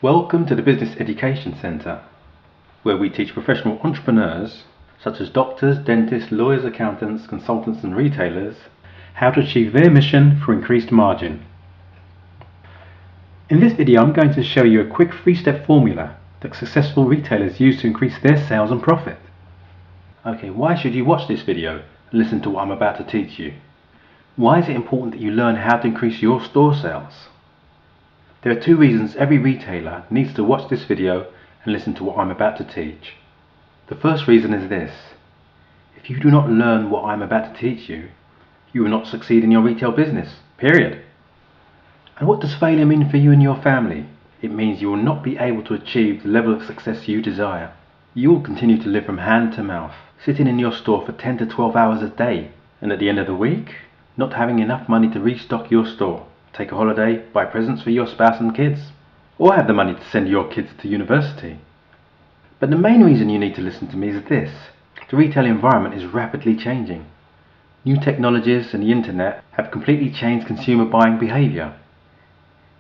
Welcome to the Business Education Centre, where we teach professional entrepreneurs, such as doctors, dentists, lawyers, accountants, consultants and retailers, how to achieve their mission for increased margin. In this video, I'm going to show you a quick 3-step formula that successful retailers use to increase their sales and profit. Okay, why should you watch this video and listen to what I'm about to teach you? Why is it important that you learn how to increase your store sales? There are 2 reasons every retailer needs to watch this video and listen to what I'm about to teach. The first reason is this: if you do not learn what I'm about to teach you, you will not succeed in your retail business, period. And what does failure mean for you and your family? It means you will not be able to achieve the level of success you desire. You will continue to live from hand to mouth, sitting in your store for 10 to 12 hours a day, and at the end of the week, not having enough money to restock your store, take a holiday, buy presents for your spouse and kids, or have the money to send your kids to university. But the main reason you need to listen to me is this: the retail environment is rapidly changing. New technologies and the internet have completely changed consumer buying behaviour.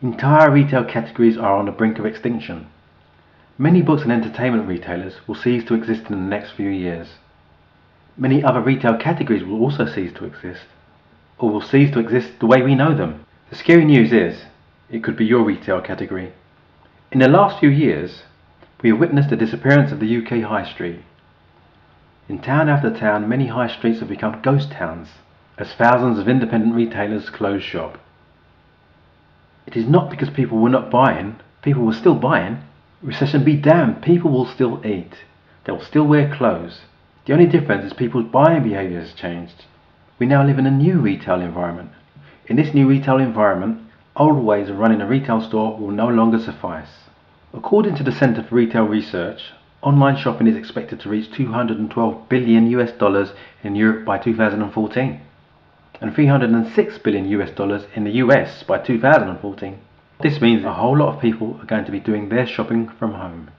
Entire retail categories are on the brink of extinction. Many books and entertainment retailers will cease to exist in the next few years. Many other retail categories will also cease to exist, or will cease to exist the way we know them. The scary news is, it could be your retail category. In the last few years, we have witnessed the disappearance of the UK high street. In town after town, many high streets have become ghost towns, as thousands of independent retailers close shop. It is not because people were not buying, people were still buying. Recession be damned, people will still eat. They will still wear clothes. The only difference is people's buying behaviour has changed. We now live in a new retail environment. In this new retail environment, old ways of running a retail store will no longer suffice. According to the Centre for Retail Research, online shopping is expected to reach $212 billion in Europe by 2014 and $306 billion in the US by 2014. This means a whole lot of people are going to be doing their shopping from home.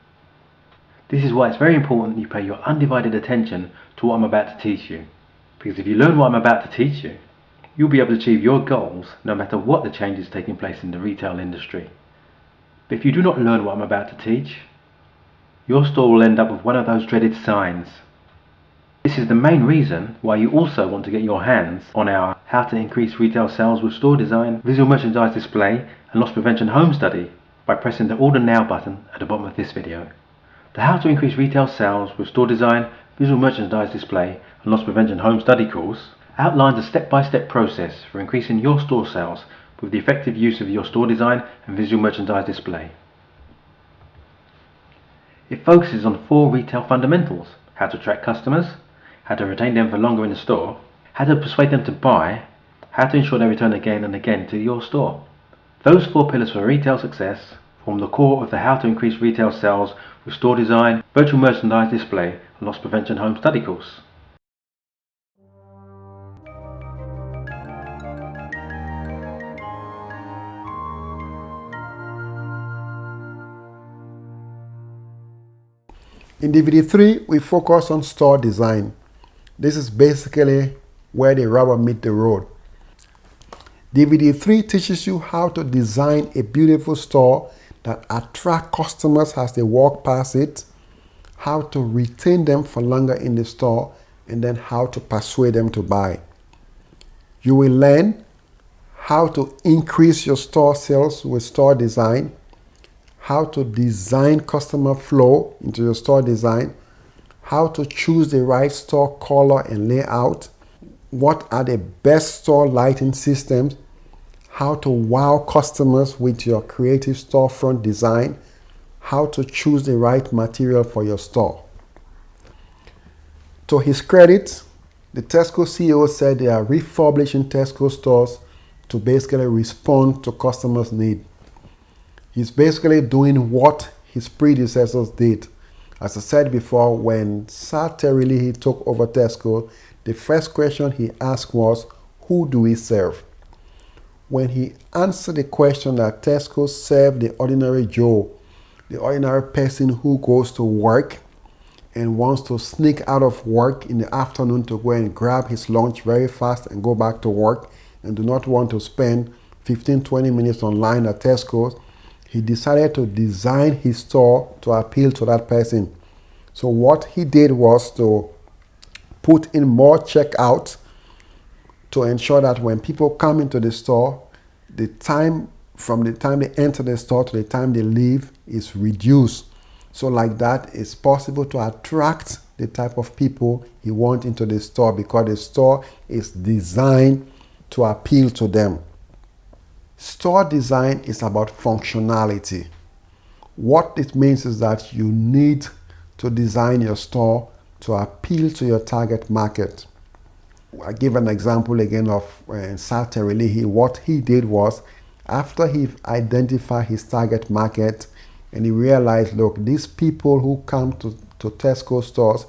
This is why it's very important that you pay your undivided attention to what I'm about to teach you. Because if you learn what I'm about to teach you, you'll be able to achieve your goals no matter what the changes taking place in the retail industry. But if you do not learn what I'm about to teach, your store will end up with one of those dreaded signs. This is the main reason why you also want to get your hands on our How to Increase Retail Sales with Store Design, Visual Merchandise Display and Loss Prevention Home Study by pressing the Order Now button at the bottom of this video. The How to Increase Retail Sales with Store Design, Visual Merchandise Display and Loss Prevention Home Study course outlines a step-by-step process for increasing your store sales with the effective use of your store design and visual merchandise display. It focuses on 4 retail fundamentals: how to attract customers, how to retain them for longer in the store, how to persuade them to buy, how to ensure they return again and again to your store. Those 4 pillars for retail success form the core of the How to Increase Retail Sales with Store Design, Virtual Merchandise Display and Loss Prevention Home Study course. In DVD 3, we focus on store design. This is basically where the rubber meets the road. DVD 3 teaches you how to design a beautiful store that attracts customers as they walk past it, how to retain them for longer in the store, and then how to persuade them to buy. You will learn how to increase your store sales with store design, how to design customer flow into your store design, how to choose the right store color and layout, what are the best store lighting systems, how to wow customers with your creative storefront design, how to choose the right material for your store. To his credit, the Tesco CEO said they are refurbishing Tesco stores to basically respond to customers' need. He's basically doing what his predecessors did. As I said before, when Sir Terry Leahy took over Tesco, the first question he asked was, who do we serve? When he answered the question that Tesco served the ordinary Joe, the ordinary person who goes to work and wants to sneak out of work in the afternoon to go and grab his lunch very fast and go back to work and do not want to spend 15-20 minutes online at Tesco, He decided to design his store to appeal to that person. So what he did was to put in more checkout to ensure that when people come into the store, the time from the time they enter the store to the time they leave is reduced. So like that, it's possible to attract the type of people you want into the store because the store is designed to appeal to them. Store design is about functionality. What it means is that you need to design your store to appeal to your target market. I give an example again of Sir Terry Leahy. What he did was, after he identified his target market and he realized, look, these people who come to Tesco stores,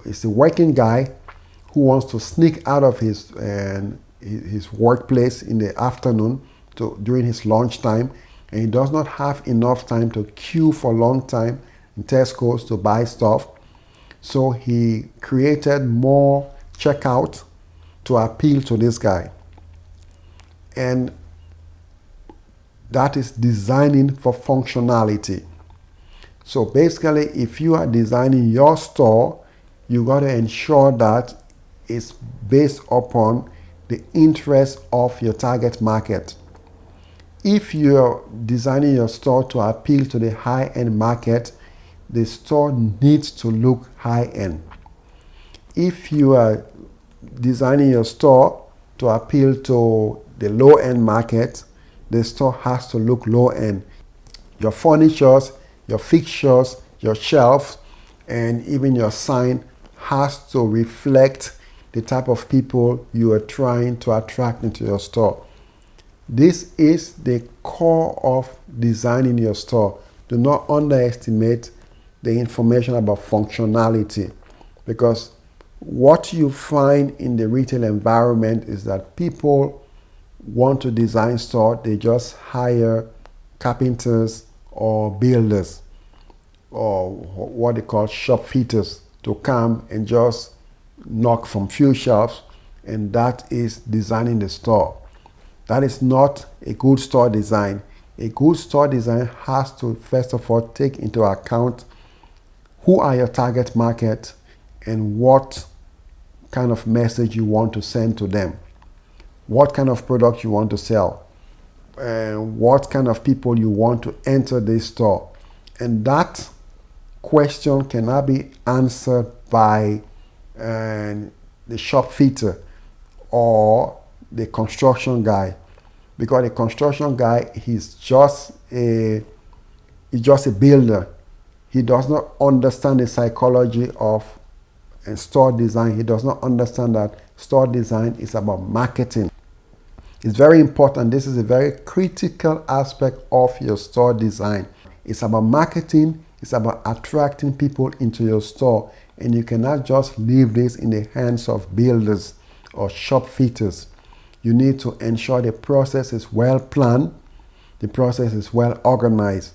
it's a working guy who wants to sneak out of his workplace in the afternoon during his lunch time, and he does not have enough time to queue for a long time in Tesco's to buy stuff. So he created more checkout to appeal to this guy. And that is designing for functionality. So basically, if you are designing your store, you got to ensure that it's based upon the interest of your target market. If you're designing your store to appeal to the high-end market, the store needs to look high-end. If you are designing your store to appeal to the low-end market, the store has to look low-end. Your furnitures, your fixtures, your shelves, and even your sign has to reflect the type of people you are trying to attract into your store. This is the core of designing your store. Do not underestimate the information about functionality, because what you find in the retail environment is that people want to design store, they just hire carpenters or builders or what they call shop fitters to come and just knock from few shelves, and that is designing the store. That is not a good store design. A good store design has to first of all take into account who are your target market and what kind of message you want to send to them, what kind of product you want to sell, and what kind of people you want to enter this store. And that question cannot be answered by the shop fitter or the construction guy, because the construction guy, he's just a builder. He does not understand the psychology of store design. He does not understand that store design is about marketing. It's very important. This is a very critical aspect of your store design. It's about marketing. It's about attracting people into your store. And you cannot just leave this in the hands of builders or shop fitters. You need to ensure the process is well planned, the process is well organized.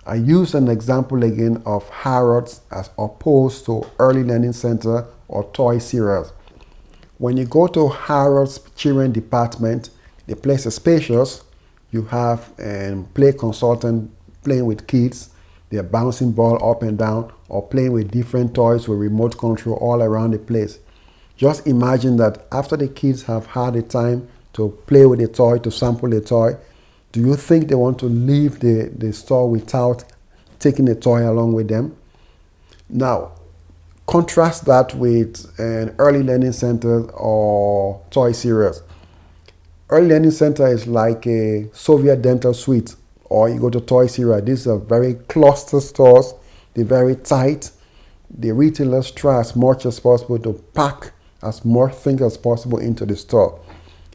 I use an example again of Harrods as opposed to Early Learning Center or Toys R Us. When you go to Harrods children department, the place is spacious. You have a play consultant playing with kids. They're bouncing ball up and down or playing with different toys with remote control all around the place. Just imagine that after the kids have had the time to play with the toy, to sample the toy, do you think they want to leave the store without taking the toy along with them? Now, contrast that with an Early Learning Center or Toys R Us. Early Learning Center is like a Soviet dental suite, or you go to Toys R Us. These are very cluster stores. They're very tight. The retailers try as much as possible to pack as much things as possible into the store.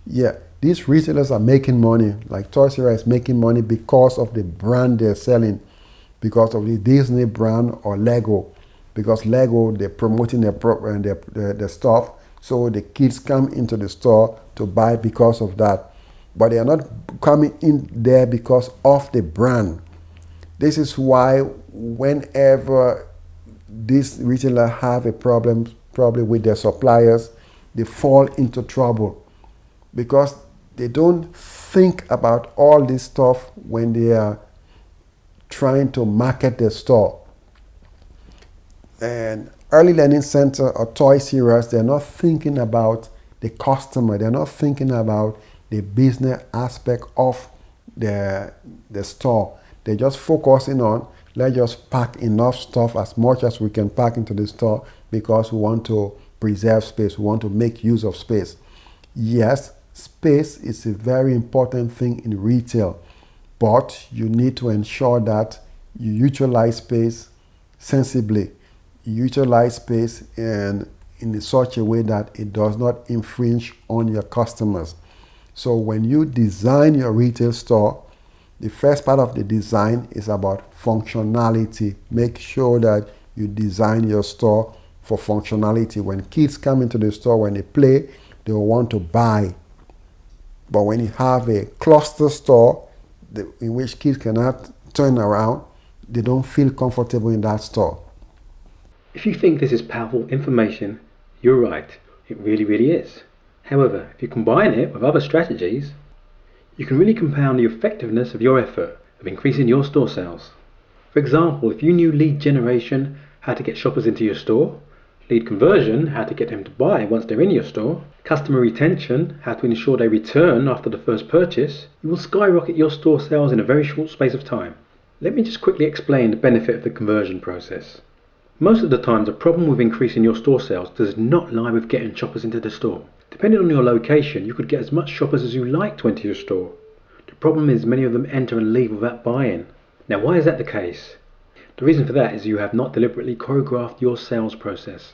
Yeah, these retailers are making money. Like Toys R Us is making money because of the brand they're selling, because of the Disney brand or Lego. Because Lego, they're promoting their stuff, so the kids come into the store to buy because of that. But they are not coming in there because of the brand. This is why whenever these retailers have a problem probably with their suppliers, they fall into trouble, because they don't think about all this stuff when they are trying to market the store. And Early Learning Center or Toys R Us, they're not thinking about the customer. They're not thinking about the business aspect of the store. They're just focusing on, let's just pack enough stuff as much as we can pack into the store because we want to preserve space. We want to make use of space. Yes, space is a very important thing in retail, but you need to ensure that you utilize space sensibly. You utilize space in such a way that it does not infringe on your customers. So when you design your retail store, the first part of the design is about functionality. Make sure that you design your store for functionality. When kids come into the store, when they play, they will want to buy. But when you have a cluster store in which kids cannot turn around, they don't feel comfortable in that store. If you think this is powerful information, you're right. It really, really is. However, if you combine it with other strategies, you can really compound the effectiveness of your effort of increasing your store sales. For example, if you knew lead generation, how to get shoppers into your store, lead conversion, how to get them to buy once they're in your store, customer retention, how to ensure they return after the first purchase, you will skyrocket your store sales in a very short space of time. Let me just quickly explain the benefit of the conversion process. Most of the time, the problem with increasing your store sales does not lie with getting shoppers into the store. Depending on your location, you could get as much shoppers as you like to enter your store. The problem is many of them enter and leave without buying. Now, why is that the case? The reason for that is you have not deliberately choreographed your sales process.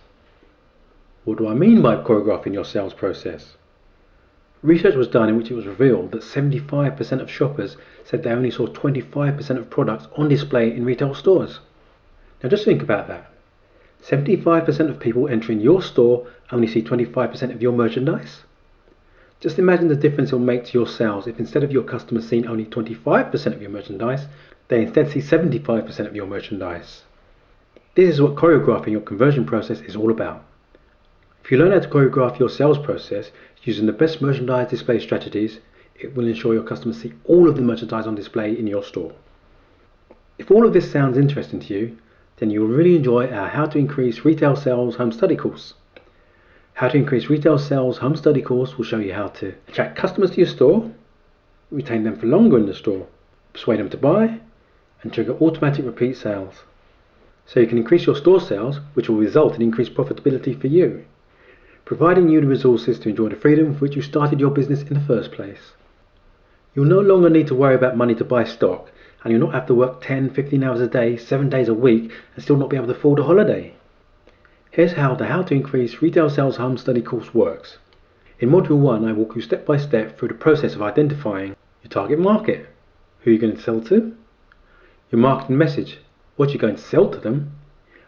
What do I mean by choreographing your sales process? Research was done in which it was revealed that 75% of shoppers said they only saw 25% of products on display in retail stores. Now just think about that. 75% of people entering your store only see 25% of your merchandise. Just imagine the difference it will make to your sales if instead of your customers seeing only 25% of your merchandise, they instead see 75% of your merchandise. This is what choreographing your conversion process is all about. If you learn how to choreograph your sales process using the best merchandise display strategies, it will ensure your customers see all of the merchandise on display in your store. If all of this sounds interesting to you, then you will really enjoy our How to Increase Retail Sales Home Study course. How to Increase Retail Sales Home Study course will show you how to attract customers to your store, retain them for longer in the store, persuade them to buy, and trigger automatic repeat sales. So you can increase your store sales, which will result in increased profitability for you, providing you the resources to enjoy the freedom for which you started your business in the first place. You'll no longer need to worry about money to buy stock, and you'll not have to work 10, 15 hours a day, 7 days a week, and still not be able to afford a holiday. Here's how the How to Increase Retail Sales Home Study course works. In Module 1, I walk you step by step through the process of identifying your target market, who you're going to sell to, your marketing message, what you're going to sell to them,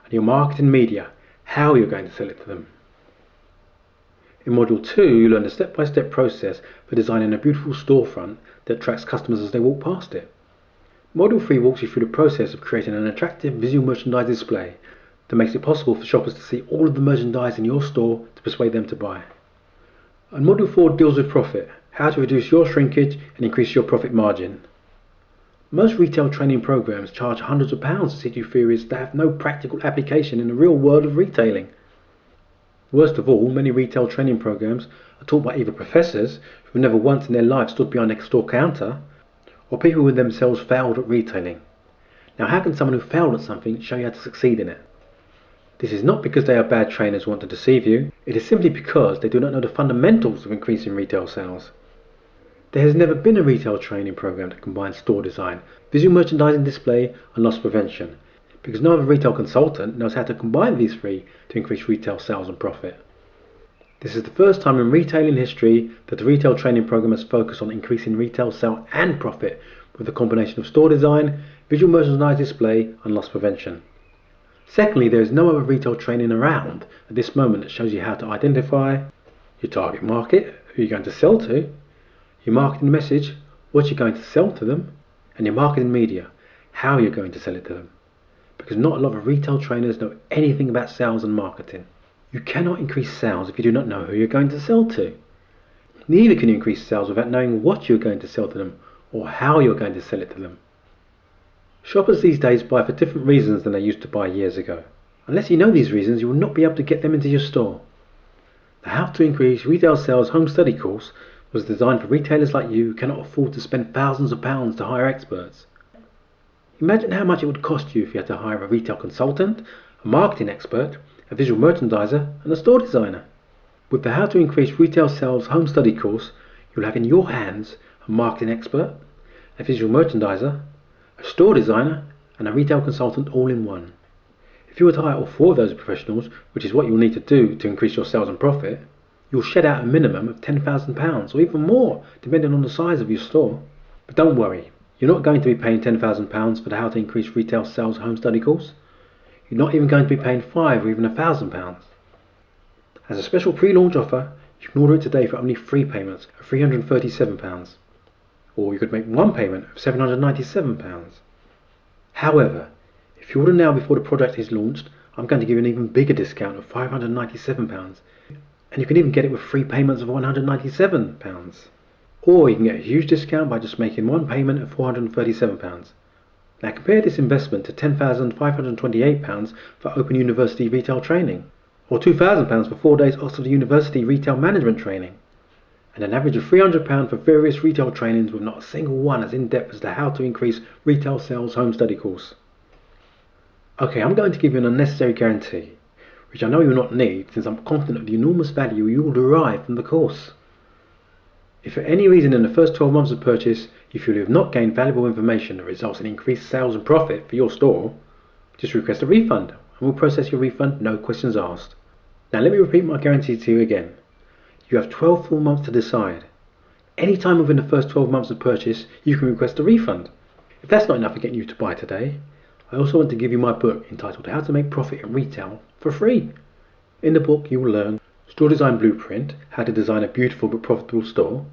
and your marketing media, how you're going to sell it to them. In Module 2, you learn the step-by-step process for designing a beautiful storefront that attracts customers as they walk past it. Module 3 walks you through the process of creating an attractive visual merchandise display that makes it possible for shoppers to see all of the merchandise in your store to persuade them to buy. And Module 4 deals with profit, how to reduce your shrinkage and increase your profit margin. Most retail training programs charge hundreds of pounds to teach you theories that have no practical application in the real world of retailing. Worst of all, many retail training programs are taught by either professors who never once in their life stood behind a store counter, or people who themselves failed at retailing. Now, how can someone who failed at something show you how to succeed in it? This is not because they are bad trainers who want to deceive you, it is simply because they do not know the fundamentals of increasing retail sales. There has never been a retail training program that combines store design, visual merchandising display, and loss prevention, because no other retail consultant knows how to combine these three to increase retail sales and profit. This is the first time in retailing history that the retail training program has focused on increasing retail sale and profit with a combination of store design, visual merchandise display, and loss prevention. Secondly, there is no other retail training around at this moment that shows you how to identify your target market, who you're going to sell to, your marketing message, what you're going to sell to them, and your marketing media, how you're going to sell it to them. Because not a lot of retail trainers know anything about sales and marketing. You cannot increase sales if you do not know who you're going to sell to. Neither can you increase sales without knowing what you're going to sell to them or how you're going to sell it to them. Shoppers these days buy for different reasons than they used to buy years ago. Unless you know these reasons, you will not be able to get them into your store. The How to Increase Retail Sales Home Study course was designed for retailers like you who cannot afford to spend thousands of pounds to hire experts. Imagine how much it would cost you if you had to hire a retail consultant, a marketing expert, a visual merchandiser and a store designer. With the How to Increase Retail Sales Home Study course, you'll have in your hands a marketing expert, a visual merchandiser, a store designer and a retail consultant all in one. If you were to hire all 4 of those professionals, which is what you'll need to do to increase your sales and profit, you'll shed out a minimum of £10,000 or even more depending on the size of your store. But don't worry, you're not going to be paying £10,000 for the How to Increase Retail Sales Home Study course. You're not even going to be paying £5,000 or even £1,000. As a special pre-launch offer, you can order it today for only 3 payments of £337. Or you could make 1 payment of £797. However, if you order now before the product is launched, I'm going to give you an even bigger discount of £597, and you can even get it with 3 payments of £197. Or you can get a huge discount by just making 1 payment of £437. Now compare this investment to £10,528 for Open University retail training, or £2,000 for 4 days Oxford University retail management training, and an average of £300 for various retail trainings with not a single one as in-depth as the How to Increase Retail Sales Home Study course. Okay, I'm going to give you an unnecessary guarantee, which I know you'll not need since I'm confident of the enormous value you will derive from the course. If for any reason in the first 12 months of purchase you feel you have not gained valuable information that results in increased sales and profit for your store, just request a refund and we'll process your refund, no questions asked. Now let me repeat my guarantee to you again. You have 12 full months to decide. Any time within the first 12 months of purchase you can request a refund. If that's not enough for getting you to buy today, I also want to give you my book entitled How to Make Profit in Retail for free. In the book you will learn Store Design Blueprint, how to design a beautiful but profitable store,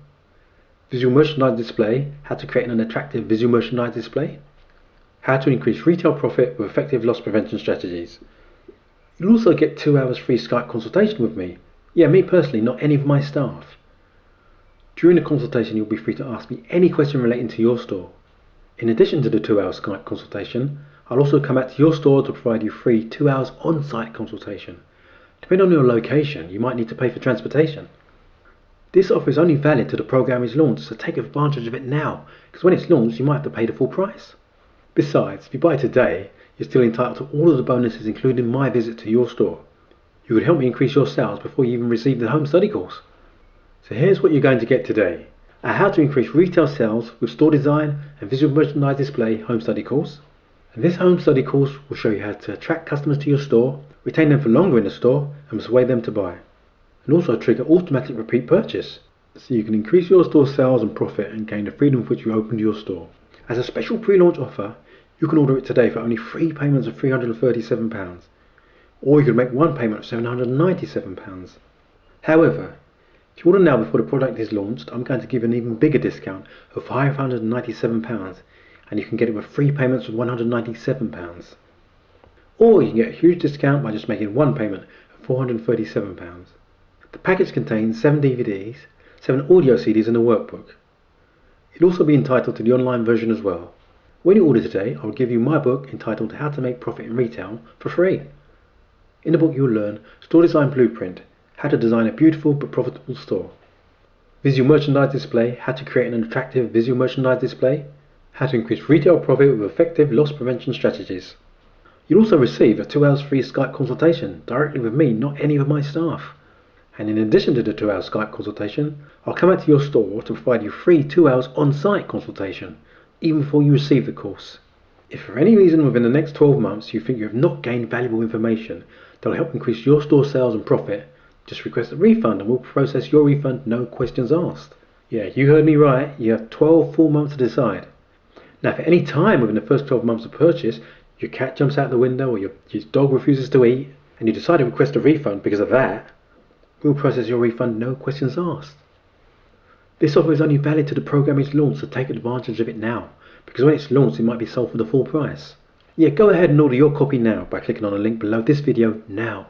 Visual Merchandise Display, how to create an attractive visual merchandise display, how to increase retail profit with effective loss prevention strategies. You'll also get 2 hours free Skype consultation with me. Yeah, me personally, not any of my staff. During the consultation you'll be free to ask me any question relating to your store. In addition to the 2-hour Skype consultation, I'll also come out to your store to provide you free 2 hours on-site consultation. Depending on your location, you might need to pay for transportation. This offer is only valid till the program is launched, so take advantage of it now, because when it's launched you might have to pay the full price. Besides, if you buy today, you're still entitled to all of the bonuses including my visit to your store. You would help me increase your sales before you even receive the home study course. So here's what you're going to get today. A How to Increase Retail Sales with Store Design and Visual Merchandise Display home study course. And this home study course will show you how to attract customers to your store, retain them for longer in the store and persuade them to buy. And also trigger automatic repeat purchase, so you can increase your store sales and profit and gain the freedom with which you opened your store. As a special pre-launch offer, you can order it today for only 3 payments of £337, or you can make 1 payment of £797. However, if you order now before the product is launched, I'm going to give an even bigger discount of £597, and you can get it with 3 payments of £197. Or you can get a huge discount by just making 1 payment of £437. The package contains 7 DVDs, 7 audio CDs and a workbook. You'll also be entitled to the online version as well. When you order today, I will give you my book entitled How to Make Profit in Retail for free. In the book you'll learn Store Design Blueprint, how to design a beautiful but profitable store, Visual Merchandise Display, how to create an attractive visual merchandise display, how to increase retail profit with effective loss prevention strategies. You'll also receive a 2 hours free Skype consultation directly with me, not any of my staff. And in addition to the 2 hour Skype consultation, I'll come out to your store to provide you free 2 hours on-site consultation, even before you receive the course. If for any reason within the next 12 months you think you have not gained valuable information that will help increase your store sales and profit, just request a refund and we'll process your refund, no questions asked. Yeah, you heard me right, you have 12 full months to decide. Now if at any time within the first 12 months of purchase your cat jumps out the window or your dog refuses to eat and you decide to request a refund because of that, we'll process your refund, no questions asked. This offer is only valid till the program is launched, so take advantage of it now, because when it's launched it might be sold for the full price. Yeah, go ahead and order your copy now by clicking on the link below this video now.